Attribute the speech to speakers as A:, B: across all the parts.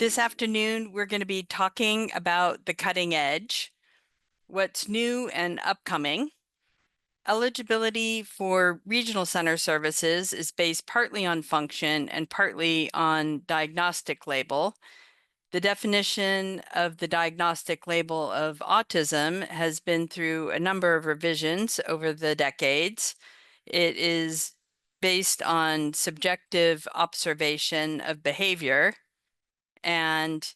A: This afternoon, we're going to be talking about the cutting edge, what's new and upcoming. Eligibility for regional center services is based partly on function and partly on diagnostic label. The definition of the diagnostic label of autism has been through a number of revisions over the decades. It is based on subjective observation of behavior, and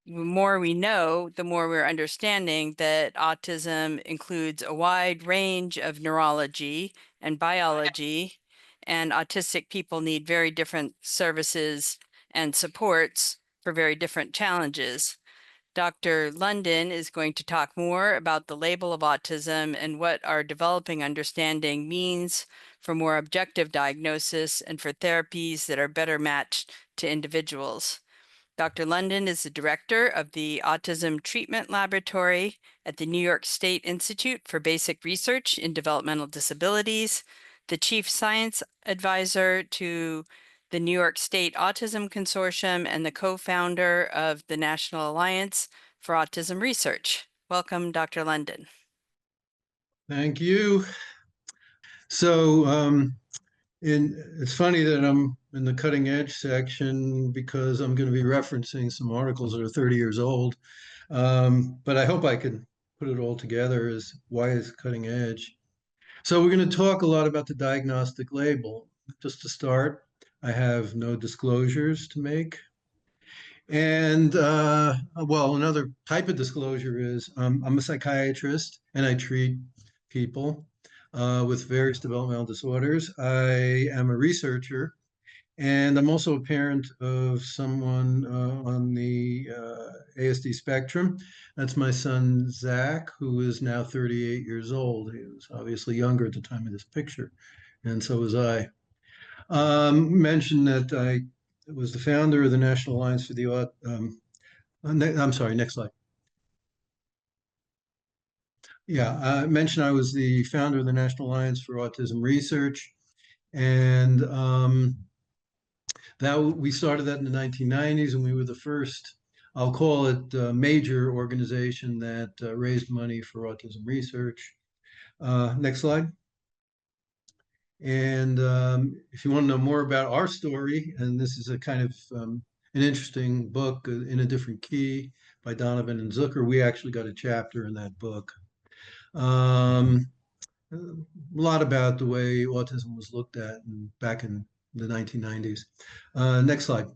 A: the more we know, the more we're understanding that autism includes a wide range of neurology and biology, and autistic people need very different services and supports for very different challenges. Dr. London is going to talk more about the label of autism and what our developing understanding means for more objective diagnosis and for therapies that are better matched to individuals. Dr. London is the director of the Autism Treatment Laboratory at the New York State Institute for Basic Research in Developmental Disabilities, the chief science advisor to the New York State Autism Consortium, and the co-founder of the National Alliance for Autism Research. Welcome, Dr. London.
B: Thank you. So it's funny that I'm in the cutting edge section because I'm going to be referencing some articles that are 30 years old. But I hope I can put it all together as why is cutting edge. So we're going to talk a lot about the diagnostic label. Just to start, I have no disclosures to make. And well, another type of disclosure is I'm a psychiatrist and I treat people with various developmental disorders. I am a researcher, and I'm also a parent of someone on the ASD spectrum. That's my son, Zach, who is now 38 years old. He was obviously younger at the time of this picture, and so was I. Mentioned that I was the founder of the National Alliance for the I'm sorry, next slide. Yeah, I mentioned I was the founder of the National Alliance for Autism Research, and that we started that in the 1990s, and we were the first, I'll call it, major organization that raised money for autism research. Next slide. And if you want to know more about our story, and this is a kind of an interesting book in a different key by Donovan and Zucker, we actually got a chapter in that book. A lot about the way autism was looked at back in the 1990s. Next slide.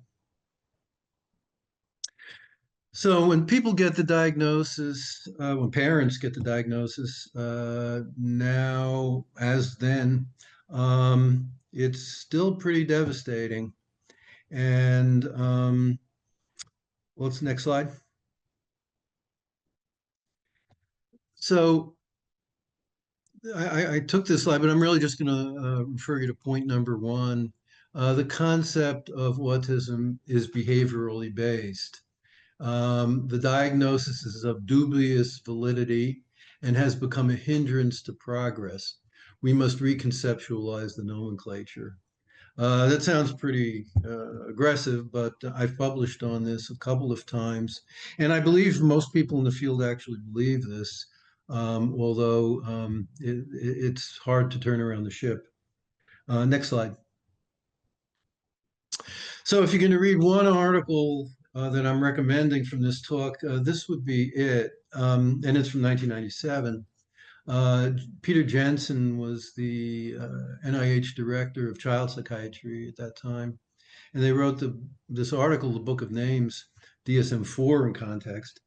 B: So when people get the diagnosis, when parents get the diagnosis, now as then, it's still pretty devastating. And let's next slide. So I took this slide, but I'm really just going to refer you to point number one. The concept of autism is behaviorally based. The diagnosis is of dubious validity and has become a hindrance to progress. We must reconceptualize the nomenclature. That sounds pretty aggressive, but I've published on this a couple of times, and I believe most people in the field actually believe this, although it's hard to turn around the ship. Next slide. So if you're going to read one article that I'm recommending from this talk, this would be it, and it's from 1997. Peter Jensen was the NIH director of child psychiatry at that time, and they wrote this article, The Book of Names, DSM-4 in context.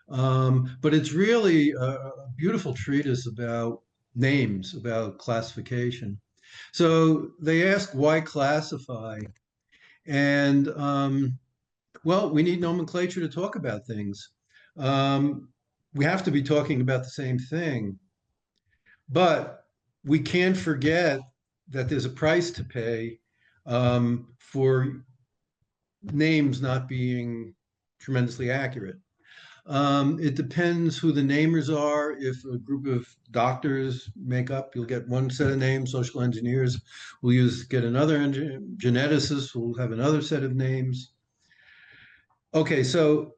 B: But it's really a beautiful treatise about names, about classification. So they ask, why classify? And well, we need nomenclature to talk about things. We have to be talking about the same thing. But we can't forget that there's a price to pay for names not being tremendously accurate. It depends who the namers are. If a group of doctors make up, you'll get one set of names. Social engineers will get another. Geneticists will have another set of names. Okay, so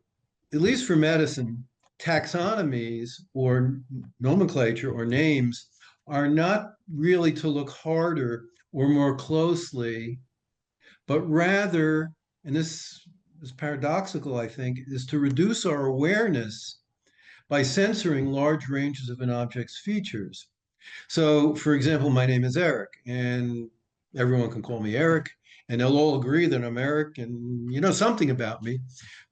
B: at least for medicine, taxonomies or nomenclature or names are not really to look harder or more closely, but rather, and this is paradoxical, I think, is to reduce our awareness by censoring large ranges of an object's features. So, for example, my name is Eric, and everyone can call me Eric, and they'll all agree that I'm Eric and you know something about me.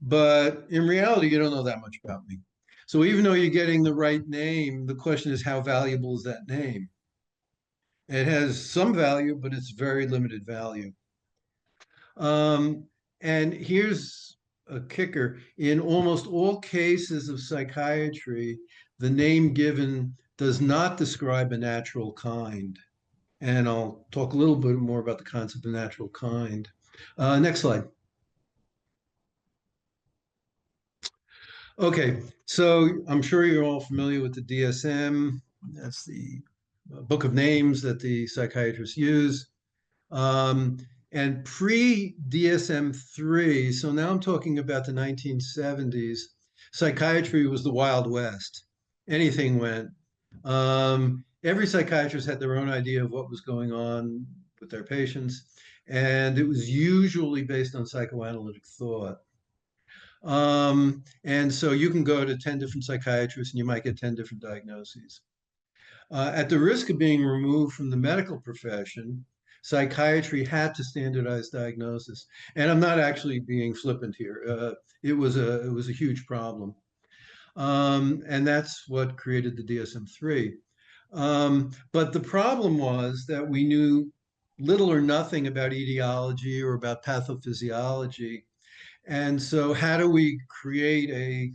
B: But in reality, you don't know that much about me. So, even though you're getting the right name, the question is how valuable is that name? It has some value, but it's very limited value. Um, and here's a kicker. In almost all cases of psychiatry, the name given does not describe a natural kind. And I'll talk a little bit more about the concept of natural kind. Next slide. Okay, so I'm sure you're all familiar with the DSM. That's the book of names that the psychiatrists use. Um, and pre DSM-3, so now I'm talking about the 1970s, psychiatry was the Wild West. Anything went. Every psychiatrist had their own idea of what was going on with their patients, and it was usually based on psychoanalytic thought. And so you can go to 10 different psychiatrists and you might get 10 different diagnoses. At the risk of being removed from the medical profession, psychiatry had to standardize diagnosis. And I'm not actually being flippant here. It was a huge problem. And that's what created the DSM-3. But the problem was that we knew little or nothing about etiology or about pathophysiology. And so, how do we create a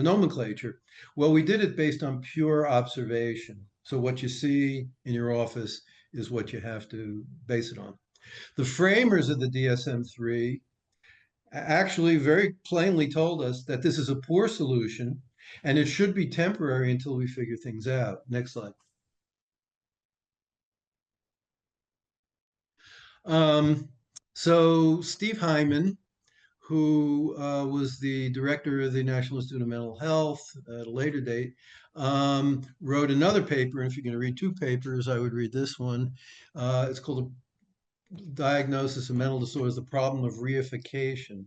B: nomenclature? Well, we did it based on pure observation. So, what you see in your office is what you have to base it on. The framers of the DSM 3 actually very plainly told us that this is a poor solution and it should be temporary until we figure things out. Next slide. Um, so, Steve Hyman, who was the director of the National Institute of Mental Health at a later date, wrote another paper. And if you're going to read two papers, I would read this one. It's called "The Diagnosis of Mental Disorders, the Problem of Reification."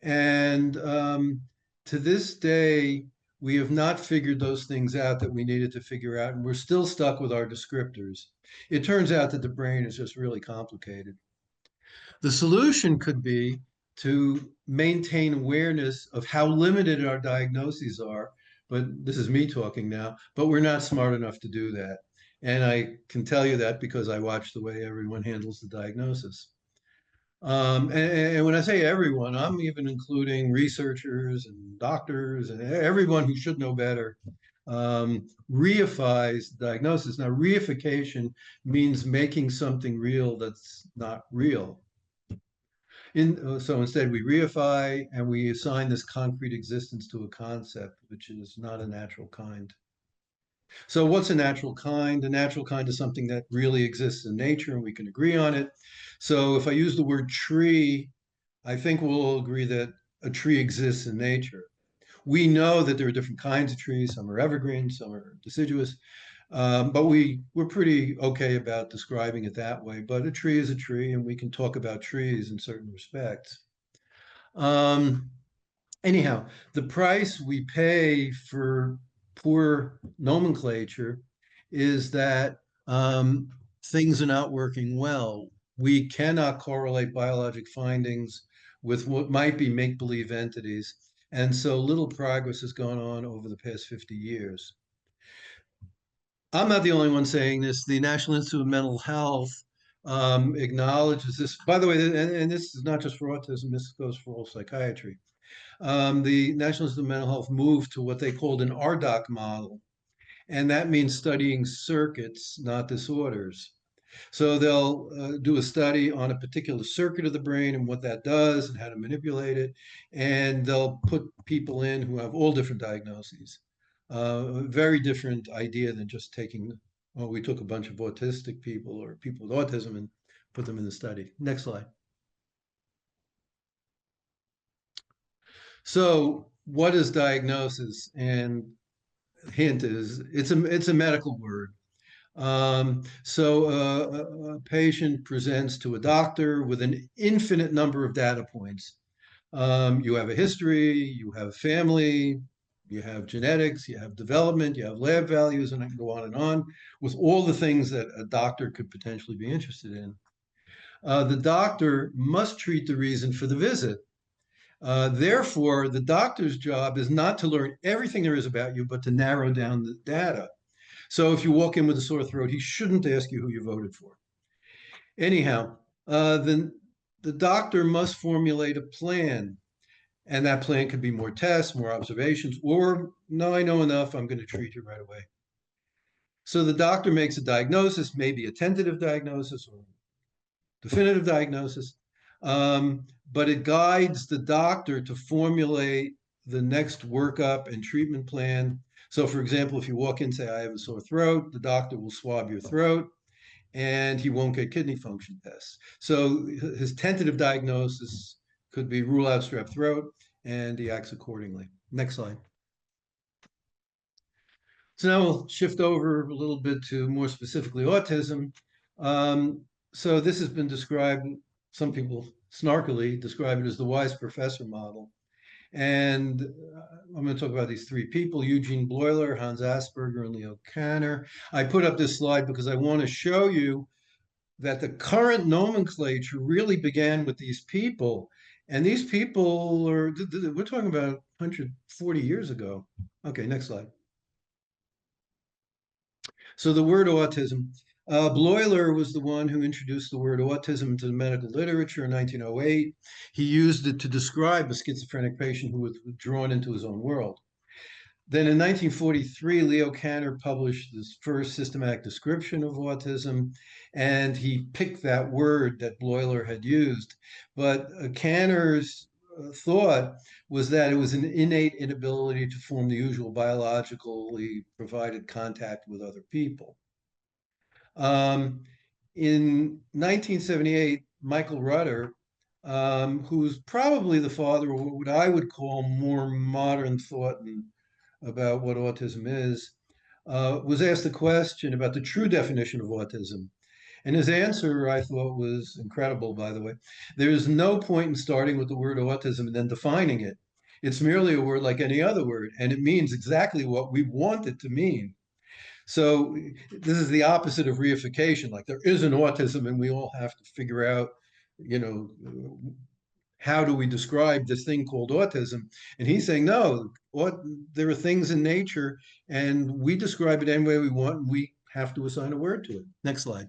B: And to this day, we have not figured those things out that we needed to figure out, and we're still stuck with our descriptors. It turns out that the brain is just really complicated. The solution could be to maintain awareness of how limited our diagnoses are. But this is me talking now, but we're not smart enough to do that. And I can tell you that because I watch the way everyone handles the diagnosis. And when I say everyone, I'm even including researchers and doctors and everyone who should know better. Reifies diagnosis. Now, reification means making something real that's not real. So instead, we reify and we assign this concrete existence to a concept, which is not a natural kind. So, what's a natural kind? A natural kind is something that really exists in nature and we can agree on it. So, if I use the word tree, I think we'll all agree that a tree exists in nature. We know that there are different kinds of trees. Some are evergreen, some are deciduous. But we're pretty okay about describing it that way. But a tree is a tree, and we can talk about trees in certain respects. Um, Anyhow, the price we pay for poor nomenclature is that things are not working well. We cannot correlate biologic findings with what might be make-believe entities. And so little progress has gone on over the past 50 years. I'm not the only one saying this. The National Institute of Mental Health acknowledges this. By the way, and this is not just for autism, this goes for all psychiatry. The National Institute of Mental Health moved to what they called an RDoC model, and that means studying circuits, not disorders. So they'll do a study on a particular circuit of the brain and what that does and how to manipulate it, and they'll put people in who have all different diagnoses. A very different idea than just taking, well, we took a bunch of autistic people or people with autism and put them in the study. Next slide. So what is diagnosis? And hint is it's a medical word. So a patient presents to a doctor with an infinite number of data points. You have a history, you have family, you have genetics, you have development, you have lab values, and I can go on and on with all the things that a doctor could potentially be interested in. The doctor must treat the reason for the visit. Therefore, the doctor's job is not to learn everything there is about you, but to narrow down the data. So if you walk in with a sore throat, he shouldn't ask you who you voted for. Anyhow, then the doctor must formulate a plan. And that plan could be more tests, more observations, or no, I know enough, I'm going to treat you right away. So the doctor makes a diagnosis, maybe a tentative diagnosis or definitive diagnosis, but it guides the doctor to formulate the next workup and treatment plan. So, for example, if you walk in and say, I have a sore throat, the doctor will swab your throat and he won't get kidney function tests. So, his tentative diagnosis could be rule out strep throat, and he acts accordingly. Next slide. So now we'll shift over a little bit to more specifically autism. So this has been described, some people snarkily describe it as the wise professor model. And I'm going to talk about these three people, Eugene Bleuler, Hans Asperger, and Leo Kanner. I put up this slide because I want to show you that the current nomenclature really began with these people. And these people are, we're talking about 140 years ago. Okay, next slide. So the word autism, Bleuler was the one who introduced the word autism into the medical literature in 1908. He used it to describe a schizophrenic patient who was drawn into his own world. Then in 1943, Leo Kanner published his first systematic description of autism, and he picked that word that Bleuler had used. But Kanner's thought was that it was an innate inability to form the usual biologically provided contact with other people. In 1978, Michael Rutter, who's probably the father of what I would call more modern thought about what autism is, was asked a question about the true definition of autism. And his answer, I thought, was incredible, by the way. There is no point in starting with the word autism and then defining it. It's merely a word like any other word, and it means exactly what we want it to mean. So this is the opposite of reification. Like there is an autism, and we all have to figure out, you know, how do we describe this thing called autism? And he's saying, no, there are things in nature, and we describe it any way we want, and we have to assign a word to it. Next slide.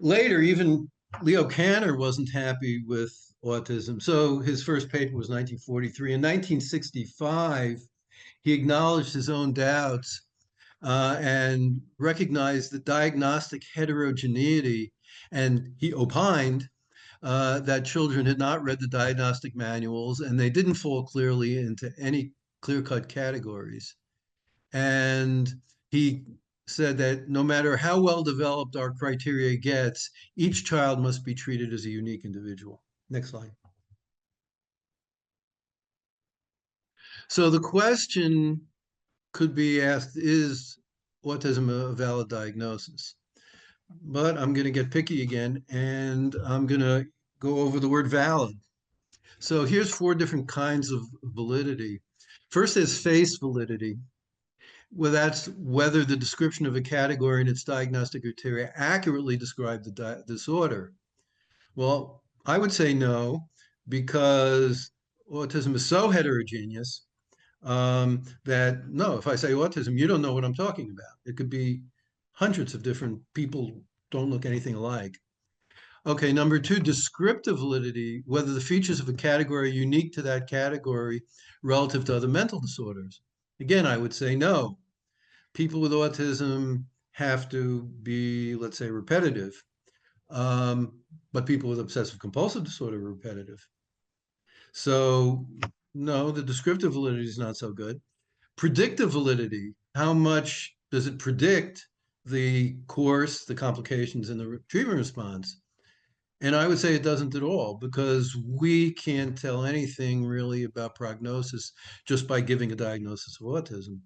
B: Later, even Leo Kanner wasn't happy with autism. So his first paper was 1943. In 1965, he acknowledged his own doubts and recognized the diagnostic heterogeneity. And he opined that children had not read the diagnostic manuals and they didn't fall clearly into any clear-cut categories. And he said that no matter how well developed our criteria gets, each child must be treated as a unique individual. Next slide. So the question could be asked, is autism a valid diagnosis? But I'm going to get picky again, and I'm going to go over the word valid. So here's four different kinds of validity. First is face validity. Well, that's whether the description of a category and its diagnostic criteria accurately describe the disorder. Well, I would say no, because autism is so heterogeneous that no, if I say autism, you don't know what I'm talking about. It could be hundreds of different people don't look anything alike. Okay, number two, descriptive validity, whether the features of a category are unique to that category relative to other mental disorders. Again, I would say no. People with autism have to be, let's say, repetitive, but people with obsessive compulsive disorder are repetitive. So no, the descriptive validity is not so good. Predictive validity, how much does it predict the course, the complications, and the treatment response? And I would say it doesn't at all because we can't tell anything really about prognosis just by giving a diagnosis of autism.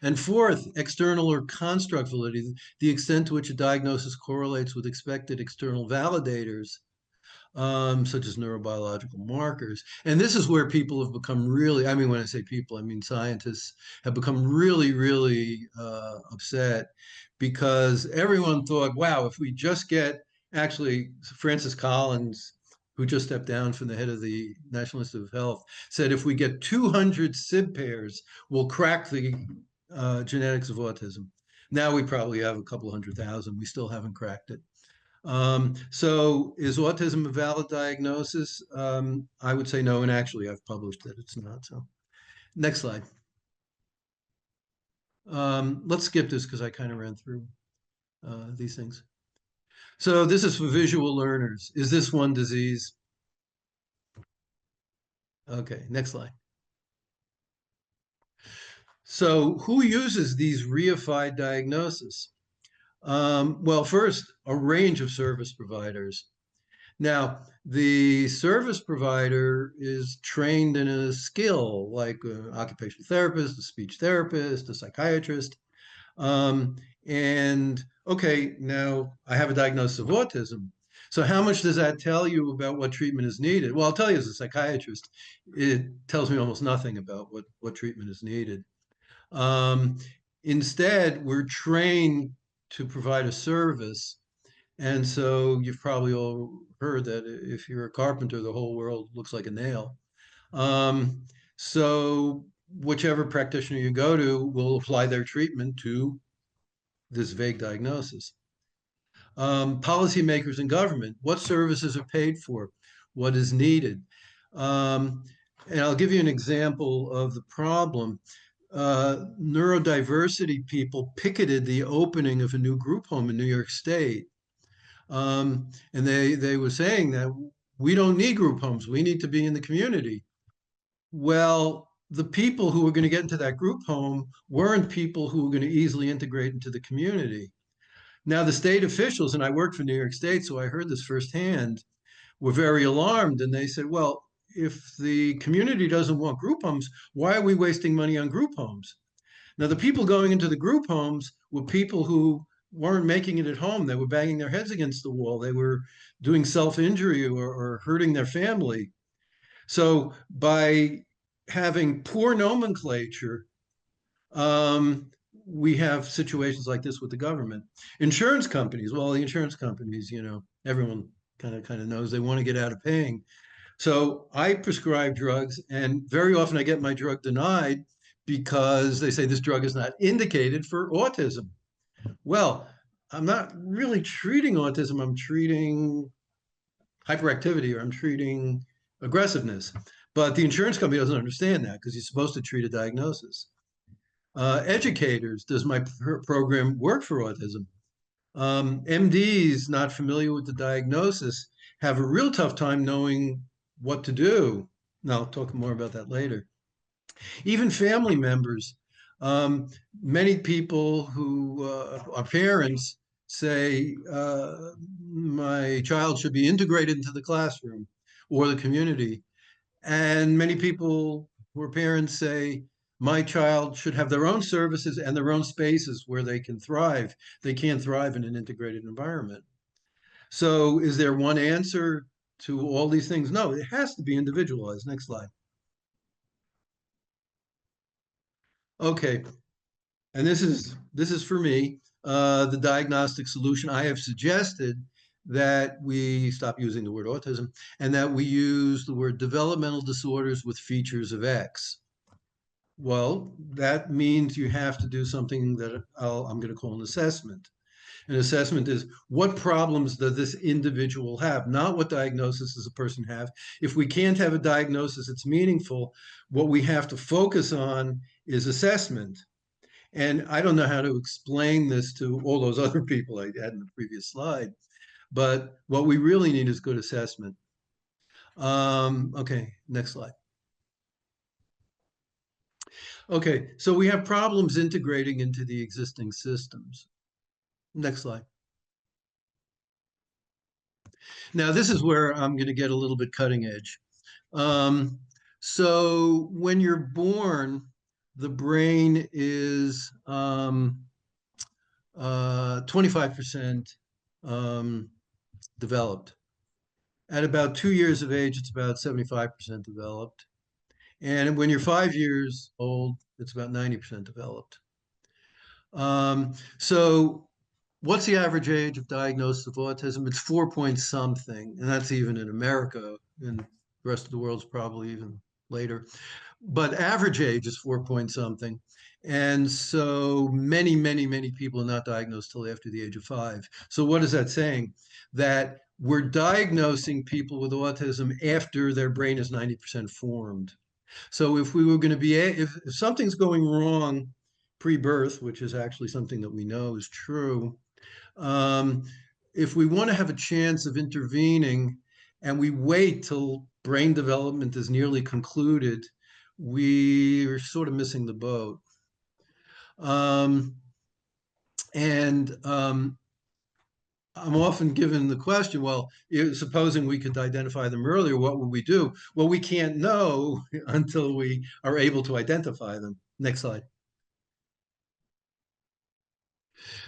B: And fourth, external or construct validity, the extent to which a diagnosis correlates with expected external validators, such as neurobiological markers. And this is where people have become really, I mean, when I say people, I mean scientists have become really, really upset because everyone thought, wow, if we just get, actually, Francis Collins, who just stepped down from the head of the National Institute of Health, said if we get 200 SIB pairs, we'll crack the genetics of autism. Now we probably have a couple 100,000. We still haven't cracked it. So is autism a valid diagnosis? I would say no, and actually I've published that it's not. So next slide. Let's skip this because I kind of ran through these things. So this is for visual learners. Is this one disease? Okay, next slide. So who uses these reified diagnoses? Well, first, a range of service providers. Now, the service provider is trained in a skill like an occupational therapist, a speech therapist, a psychiatrist. Um, and okay, now I have a diagnosis of autism. So how much does that tell you about what treatment is needed? Well, I'll tell you as a psychiatrist, it tells me almost nothing about what treatment is needed. Um, Instead, we're trained to provide a service. And so you've probably all heard that if you're a carpenter, the whole world looks like a nail. Um, so whichever practitioner you go to will apply their treatment to this vague diagnosis. Policymakers and government, what services are paid for? What is needed? Um, and I'll give you an example of the problem. Neurodiversity people picketed the opening of a new group home in New York State. And they were saying that we don't need group homes. We need to be in the community. Well, the people who were going to get into that group home weren't people who were going to easily integrate into the community. Now, the state officials, and I worked for New York State, so I heard this firsthand, were very alarmed. And they said, well, if the community doesn't want group homes, why are we wasting money on group homes? Now, the people going into the group homes were people who weren't making it at home. They were banging their heads against the wall. They were doing self-injury or hurting their family. So by having poor nomenclature, um, we have situations like this with the government. Insurance companies, well, the insurance companies, everyone kind of knows they want to get out of paying. So I prescribe drugs, and very often I get my drug denied because they say this drug is not indicated for autism. Well, I'm not really treating autism, I'm treating hyperactivity or I'm treating aggressiveness. But the insurance company doesn't understand that because you're supposed to treat a diagnosis. Educators, does my program work for autism? MDs not familiar with the diagnosis have a real tough time knowing what to do. Now, I'll talk more about that later. Even family members, um, many people who are parents say, my child should be integrated into the classroom or the community. And many people who are parents say, my child should have their own services and their own spaces where they can thrive. They can't thrive in an integrated environment. So is there one answer to all these things? No, it has to be individualized. Next slide. Okay, and this is for me, the diagnostic solution. I have suggested that we stop using the word autism and that we use the word developmental disorders with features of X. Well, that means you have to do something that I'm going to call an assessment. An assessment is what problems does this individual have, not what diagnosis does a person have. If we can't have a diagnosis that's meaningful, what we have to focus on is assessment. And I don't know how to explain this to all those other people I had in the previous slide, but what we really need is good assessment. Okay, next slide. Okay, so we have problems integrating into the existing systems. Next slide. Now, this is where I'm going to get a little bit cutting edge. Um, so when you're born, the brain is 25% um, developed. At about 2 years of age, it's about 75% developed. And when you're 5 years old, it's about 90% developed. So what's the average age of diagnosis of autism? It's 4 point something, and that's even in America, and the rest of the world's probably even later. But average age is 4 point something. And so many, many, many people are not diagnosed till after the age of 5. So what is that saying? That we're diagnosing people with autism after their brain is 90% formed. So if we were going to be, if something's going wrong pre-birth, which is actually something that we know is true, um, if we want to have a chance of intervening and we wait till brain development is nearly concluded, we are sort of missing the boat. Um, and I'm often given the question, well, supposing we could identify them earlier, what would we do? Well, we can't know until we are able to identify them. Next slide.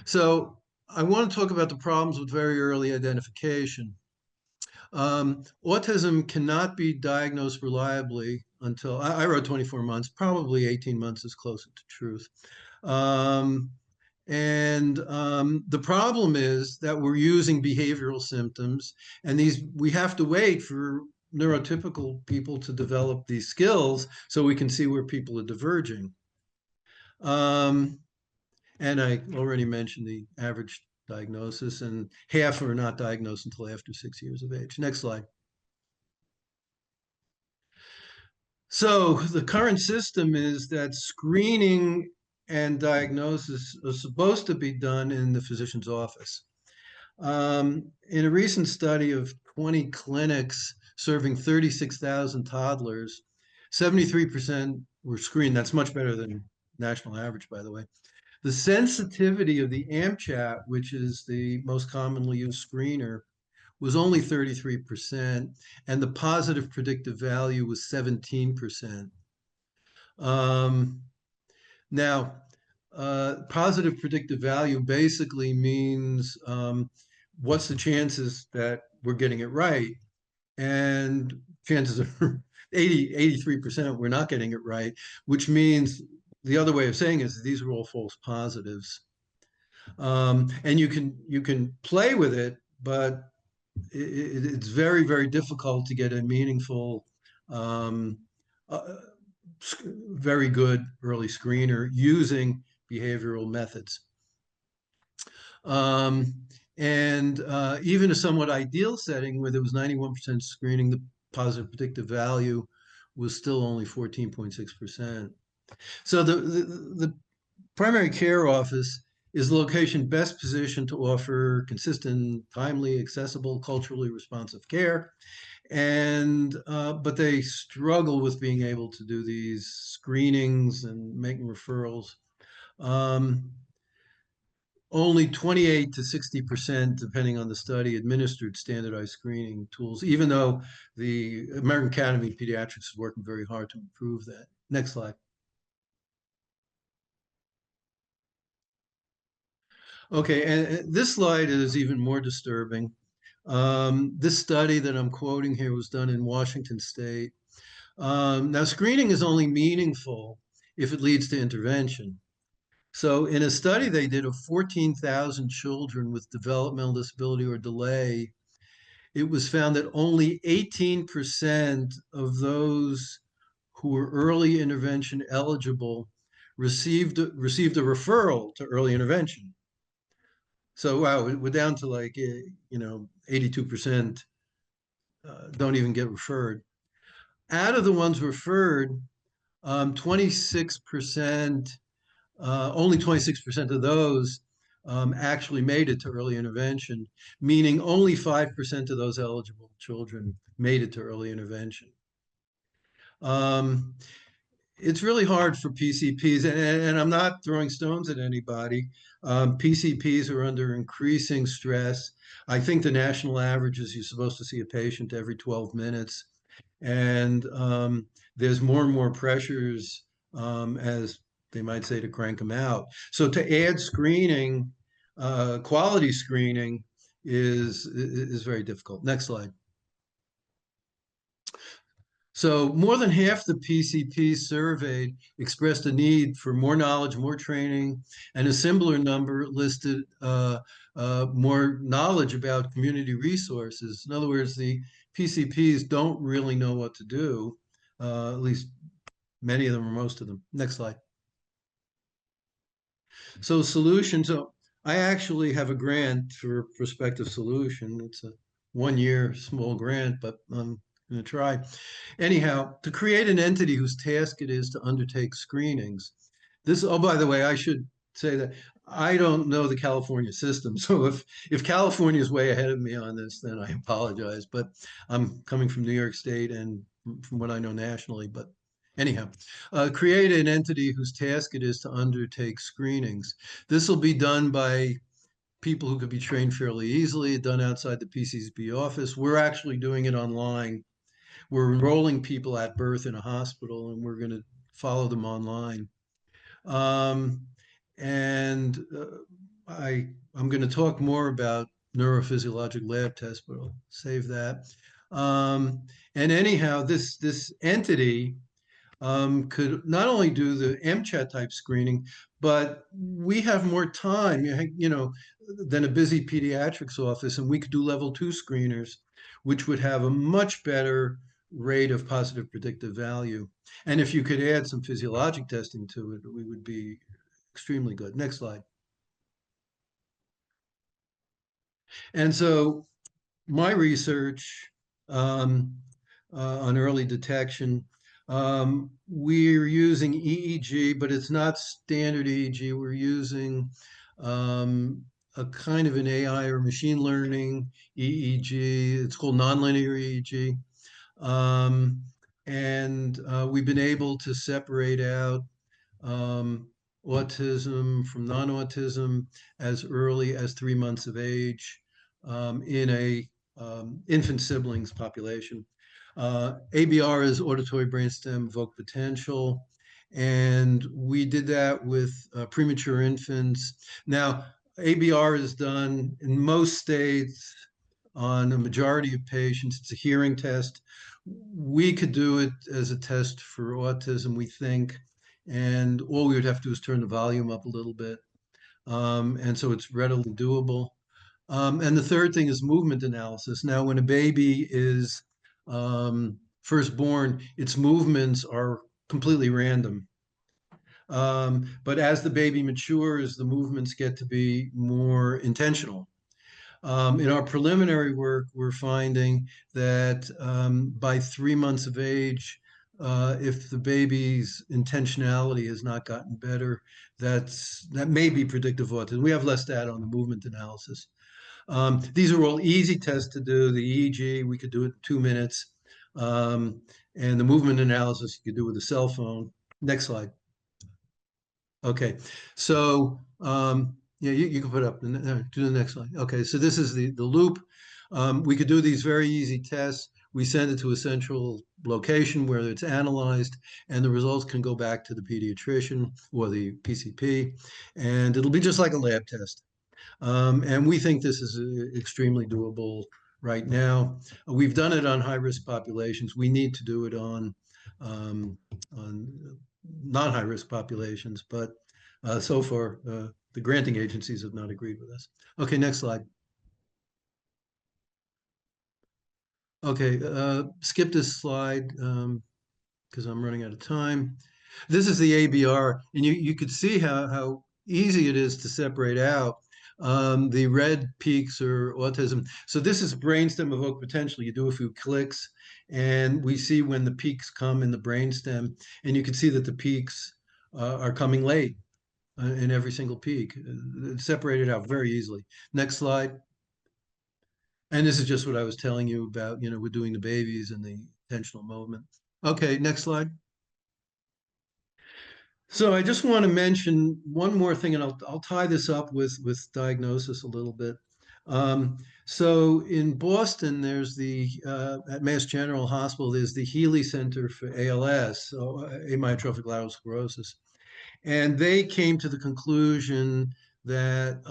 B: So I want to talk about the problems with very early identification. Autism cannot be diagnosed reliably until, I wrote 24 months, probably 18 months is closer to truth. Um, the problem is that we're using behavioral symptoms, and we have to wait for neurotypical people to develop these skills so we can see where people are diverging. And I already mentioned the average diagnosis, and half are not diagnosed until after 6 years of age. Next slide. So the current system is that screening and diagnosis are supposed to be done in the physician's office. In a recent study of 20 clinics serving 36,000 toddlers, 73% were screened. That's much better than national average, by the way. The sensitivity of the AMCHAT, which is the most commonly used screener, was only 33%, and the positive predictive value was 17%. Um, now, positive predictive value basically means what's the chances that we're getting it right? And chances are 83% we're not getting it right, which means the other way of saying is these are all false positives. And you can play with it, but it's very, very difficult to get a meaningful, um, uh, very good early screener using behavioral methods. Um, Even a somewhat ideal setting where there was 91% screening, the positive predictive value was still only 14.6%. So the primary care office is the location best positioned to offer consistent, timely, accessible, culturally responsive care. But they struggle with being able to do these screenings and making referrals. Um, Only 28 to 60%, depending on the study, administered standardized screening tools, even though the American Academy of Pediatrics is working very hard to improve that. Next slide. Okay, and this slide is even more disturbing. This study that I'm quoting here was done in Washington State. Now, screening is only meaningful if it leads to intervention. So in a study they did of 14,000 children with developmental disability or delay, it was found that only 18% of those who were early intervention eligible received a referral to early intervention. So wow, we're down to like 82% don't even get referred. Out of the ones referred, 26%, only 26% of those actually made it to early intervention, meaning only 5% of those eligible children made it to early intervention. Um, it's really hard for PCPs, and I'm not throwing stones at anybody. PCPs are under increasing stress. I think the national average is you're supposed to see a patient every 12 minutes. And there's more and more pressures, as they might say, to crank them out. So to add screening, quality screening is very difficult. Next slide. So more than half the PCPs surveyed expressed a need for more knowledge, more training, and a similar number listed more knowledge about community resources. In other words, the PCPs don't really know what to do, at least many of them or most of them. Next slide. So solutions. So I actually have a grant for prospective solution. It's a 1 year small grant, but I'm going to try. Anyhow, to create an entity whose task it is to undertake screenings. This, oh, by the way, I should say that I don't know the California system. So if California is way ahead of me on this, then I apologize. But I'm coming from New York State and from what I know nationally. But anyhow, create an entity whose task it is to undertake screenings. This will be done by people who could be trained fairly easily, done outside the PCSB office. We're actually doing it online. We're enrolling people at birth in a hospital, and we're going to follow them online. Um, and I'm going to talk more about neurophysiologic lab tests, but I'll save that. And anyhow, this entity could not only do the MCHAT type screening, but we have more time, than a busy pediatrics office, and we could do level 2 screeners, which would have a much better rate of positive predictive value. And if you could add some physiologic testing to it, we would be extremely good. Next slide. And so my research um, on early detection, we're using EEG, but it's not standard EEG. We're using um, a kind of an AI or machine learning EEG. It's called nonlinear EEG. Um, and we've been able to separate out um, autism from non-autism as early as 3 months of age in a infant siblings population. ABR is auditory brainstem evoked potential, and we did that with premature infants. Now, ABR is done in most states on a majority of patients. It's a hearing test. We could do it as a test for autism, we think, and all we would have to do is turn the volume up a little bit. And so it's readily doable. And the third thing is movement analysis. Now, when a baby is first born, its movements are completely random. But as the baby matures, the movements get to be more intentional. In our preliminary work, we're finding that by 3 months of age, if the baby's intentionality has not gotten better, that may be predictive autism. We have less data on the movement analysis. These are all easy tests to do. The EEG, we could do it in 2 minutes. And the movement analysis, you could do with a cell phone. Next slide. Okay, so yeah, you can put up, do the next slide. Okay, so this is the loop. We could do these very easy tests. We send it to a central location where it's analyzed, and the results can go back to the pediatrician or the PCP, and it'll be just like a lab test. And we think this is extremely doable right now. We've done it on high-risk populations. We need to do it on non-high-risk populations, but so far the granting agencies have not agreed with us. Okay, next slide. Okay, skip this slide because I'm running out of time. This is the ABR, and you could see how easy it is to separate out. The red peaks are autism. So this is brainstem evoked potential. You do a few clicks, and we see when the peaks come in the brainstem, and you can see that the peaks are coming late in every single peak. It's separated out very easily. Next slide. And this is just what I was telling you about, we're doing the babies and the intentional movement. Okay, next slide. So I just want to mention one more thing, and I'll tie this up with diagnosis a little bit. Um, so in Boston, there's the at Mass General Hospital, there's the Healy Center for ALS, so amyotrophic lateral sclerosis, and they came to the conclusion that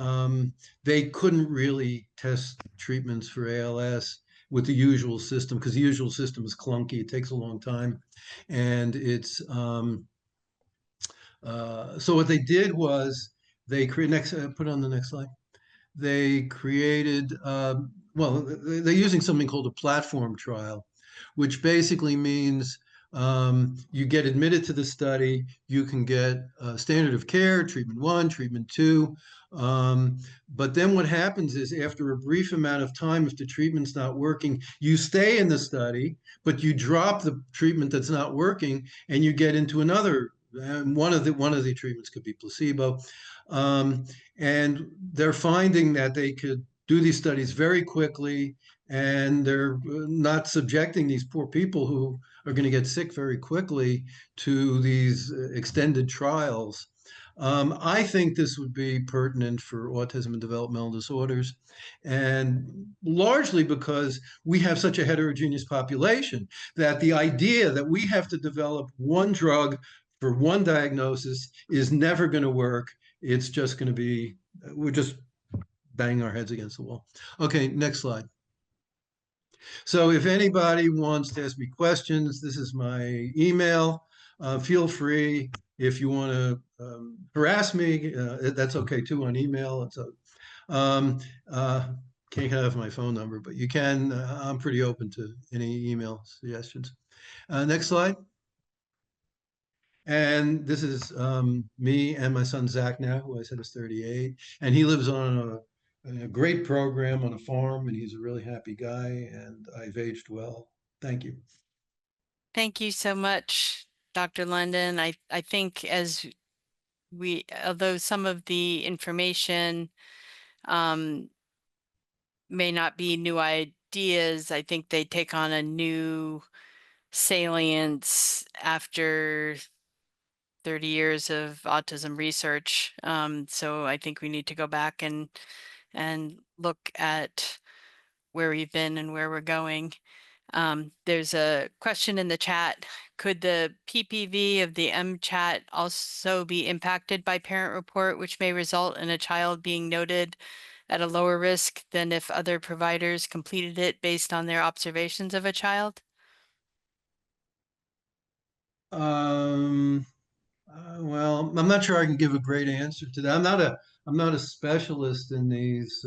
B: they couldn't really test treatments for ALS with the usual system because the usual system is clunky. It takes a long time, and it's so what they did was they create next put on the next slide. They created well, they're using something called a platform trial, which basically means you get admitted to the study, you can get standard of care, treatment one, treatment two. But then what happens is after a brief amount of time, if the treatment's not working, you stay in the study, but you drop the treatment that's not working and you get into another. And one of the treatments could be placebo. Um, and they're finding that they could do these studies very quickly, and they're not subjecting these poor people who are going to get sick very quickly to these extended trials. I think this would be pertinent for autism and developmental disorders, and largely because we have such a heterogeneous population that the idea that we have to develop one drug for one diagnosis is never going to work. It's just going to be, we're just banging our heads against the wall. Okay, next slide. So if anybody wants to ask me questions, this is my email. Feel free if you want to harass me. That's okay too on email. It's a, can't have my phone number, but you can. I'm pretty open to any email suggestions. Next slide. And this is me and my son Zach now, who I said is 38, and he lives on a great program on a farm, and he's a really happy guy. And I've aged well. Thank you.
A: Thank you so much, Dr. London. I think although some of the information um, may not be new ideas, I think they take on a new salience after 30 years of autism research. So I think we need to go back and look at where we've been and where we're going. There's a question in the chat. Could the PPV of the MChat also be impacted by parent report, which may result in a child being noted at a lower risk than if other providers completed it based on their observations of a child?
B: Um, well, I'm not sure I can give a great answer to that. I'm not a specialist in these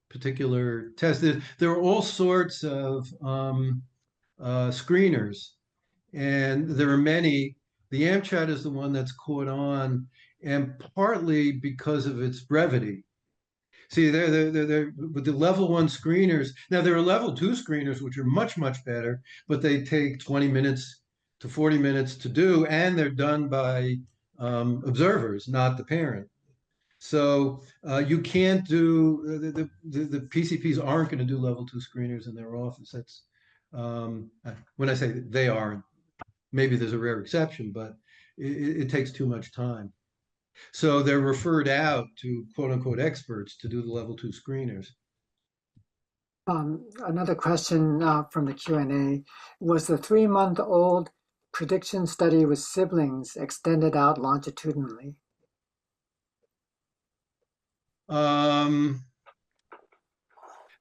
B: particular tests. There are all sorts of screeners, and there are many. The AmChat is the one that's caught on, and partly because of its brevity. See, they're with the level one screeners. Now there are level two screeners which are much, much better, but they take 20 minutes to 40 minutes to do, and they're done by observers, not the parent. So you can't do the PCPs aren't going to do level two screeners in their office. That's when I say they aren't. Maybe there's a rare exception, but it takes too much time. So they're referred out to quote unquote experts to do the level two screeners.
C: Another question from the Q&A. Was the 3-month-old prediction study with siblings extended out longitudinally?
B: Um,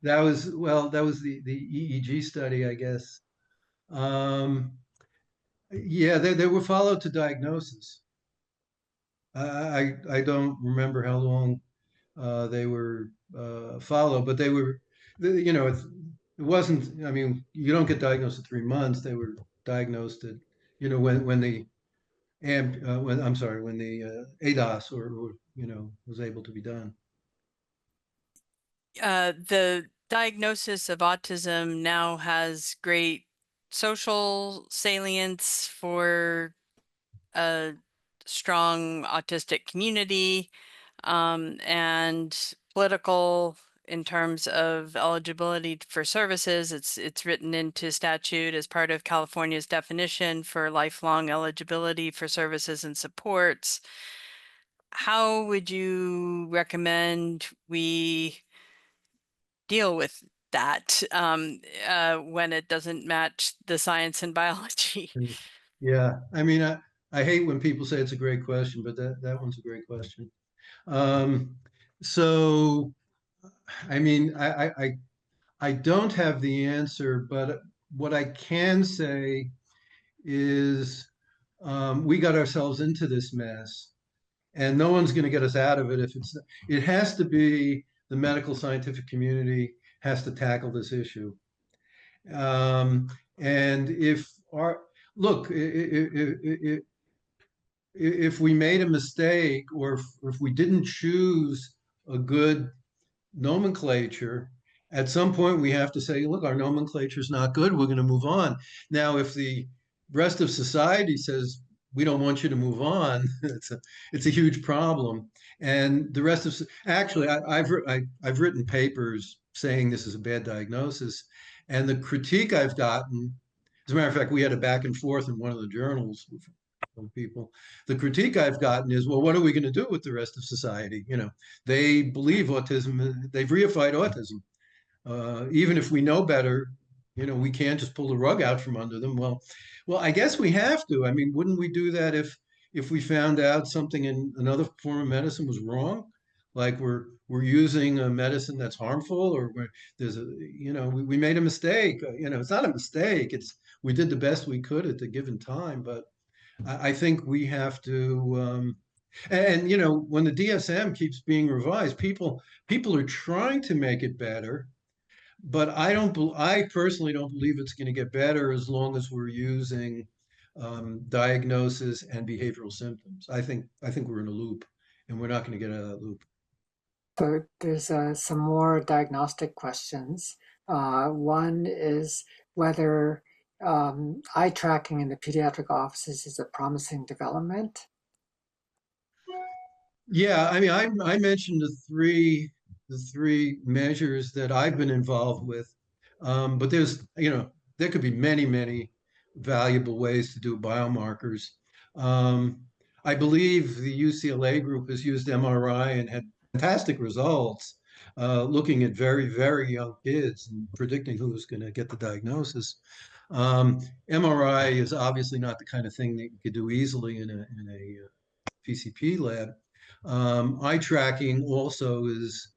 B: that was the EEG study, I guess. Um, yeah, they were followed to diagnosis. I don't remember how long they were followed, but they were, it wasn't. I mean, you don't get diagnosed at 3 months. They were diagnosed at, when the when I'm sorry, when the ADOS or was able to be done.
A: The diagnosis of autism now has great social salience for a strong autistic community, and political in terms of eligibility for services. It's written into statute as part of California's definition for lifelong eligibility for services and supports. How would you recommend we deal with that when it doesn't match the science and biology?
B: Yeah, I mean, I hate when people say it's a great question, but that one's a great question. Um, so, I mean, I don't have the answer, but what I can say is we got ourselves into this mess, and no one's going to get us out of it if it's. It has to be the medical scientific community has to tackle this issue. And if our look, if we made a mistake or if we didn't choose a good nomenclature, at some point we have to say, look, our nomenclature is not good. We're going to move on. Now, if the rest of society says we don't want you to move on, it's a huge problem. And the rest of actually, I've written papers saying this is a bad diagnosis, and the critique I've gotten. As a matter of fact, we had a back and forth in one of the journals from people. The critique I've gotten is, well, what are we going to do with the rest of society? You know, they believe autism, they've reified autism. Even if we know better, you know, we can't just pull the rug out from under them. Well, I guess we have to. I mean, wouldn't we do that if we found out something in another form of medicine was wrong? Like we're using a medicine that's harmful, or there's a, you know, we made a mistake. You know, it's not a mistake. It's we did the best we could at the given time, but I think we have to, and you know, when the DSM keeps being revised, people are trying to make it better, but I personally don't believe it's going to get better as long as we're using diagnosis and behavioral symptoms. I think we're in a loop, and we're not going to get out of that loop.
C: So there's some more diagnostic questions. One is whether eye tracking in the pediatric offices is a promising development.
B: Yeah, I mean, I mentioned the three measures that I've been involved with, but there's you know there could be many valuable ways to do biomarkers. Um, I believe the UCLA group has used MRI and had fantastic results, looking at very young kids and predicting who was going to get the diagnosis. MRI is obviously not the kind of thing that you could do easily in a PCP lab. Eye tracking also is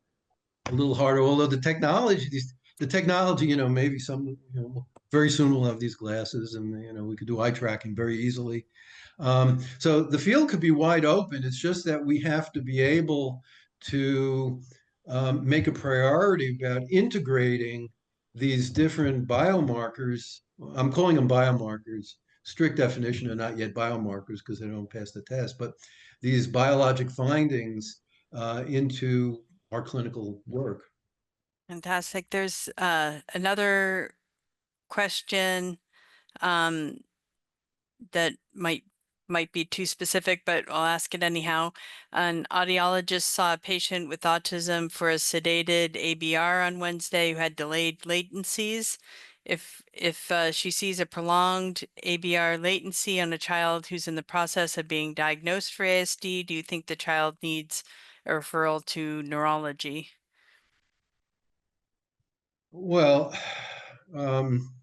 B: a little harder, although the technology, you know, maybe very soon we'll have these glasses and, you know, we could do eye tracking very easily. So the field could be wide open. It's just that we have to be able to make a priority about integrating these different biomarkers. I'm calling them biomarkers. Strict definition are not yet biomarkers because they don't pass the test, but these biologic findings into our clinical work.
A: Fantastic. There's another question um, that might be too specific, but I'll ask it anyhow. An audiologist saw a patient with autism for a sedated ABR on Wednesday who had delayed latencies. If she sees a prolonged ABR latency on a child who's in the process of being diagnosed for ASD, do you think the child needs a referral to neurology?
B: Well, um,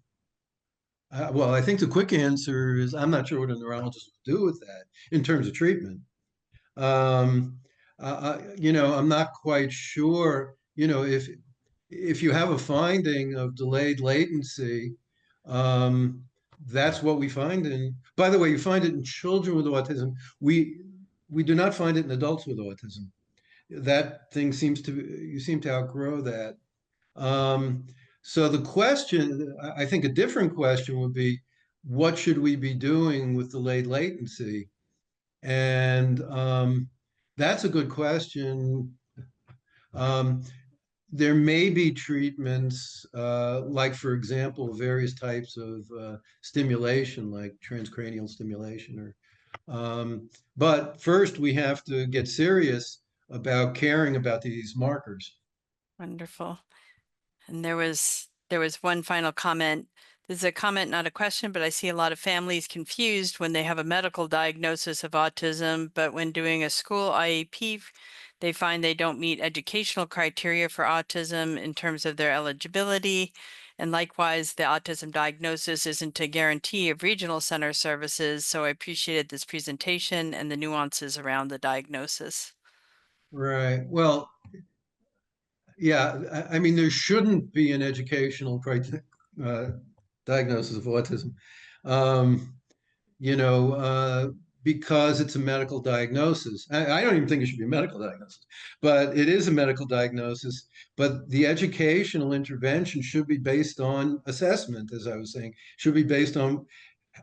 B: I think the quick answer is I'm not sure what a neurologist would do with that in terms of treatment. Um, you know, I'm not quite sure. You know, if you have a finding of delayed latency, um, that's what we find in. By the way, you find it in children with autism. We do not find it in adults with autism. That thing you seem to outgrow that. Um, so the question, I think a different question would be, what should we be doing with delayed latency? And that's a good question. Um, there may be treatments, like, for example, various types of stimulation, like transcranial stimulation. But first, we have to get serious about caring about these markers.
A: Wonderful. And there was one final comment. This is a comment, not a question, but I see a lot of families confused when they have a medical diagnosis of autism, but when doing a school IEP, they find they don't meet educational criteria for autism in terms of their eligibility. And likewise, the autism diagnosis isn't a guarantee of regional center services. So I appreciated this presentation and the nuances around the diagnosis.
B: Right. Well, yeah, I mean, there shouldn't be an educational diagnosis of autism, um, you know, because it's a medical diagnosis. I don't even think it should be a medical diagnosis, but it is a medical diagnosis. But the educational intervention should be based on assessment, as I was saying, should be based on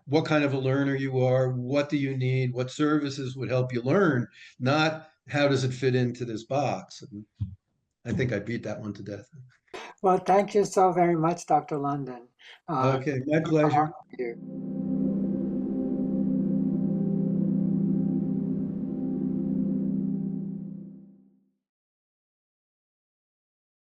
B: what kind of a learner you are, what do you need, what services would help you learn, not how does it fit into this box. And I think I beat that one to death.
C: Well, thank you so very much, Dr. London.
B: Okay, my
C: Good to
B: pleasure.
C: talk with you.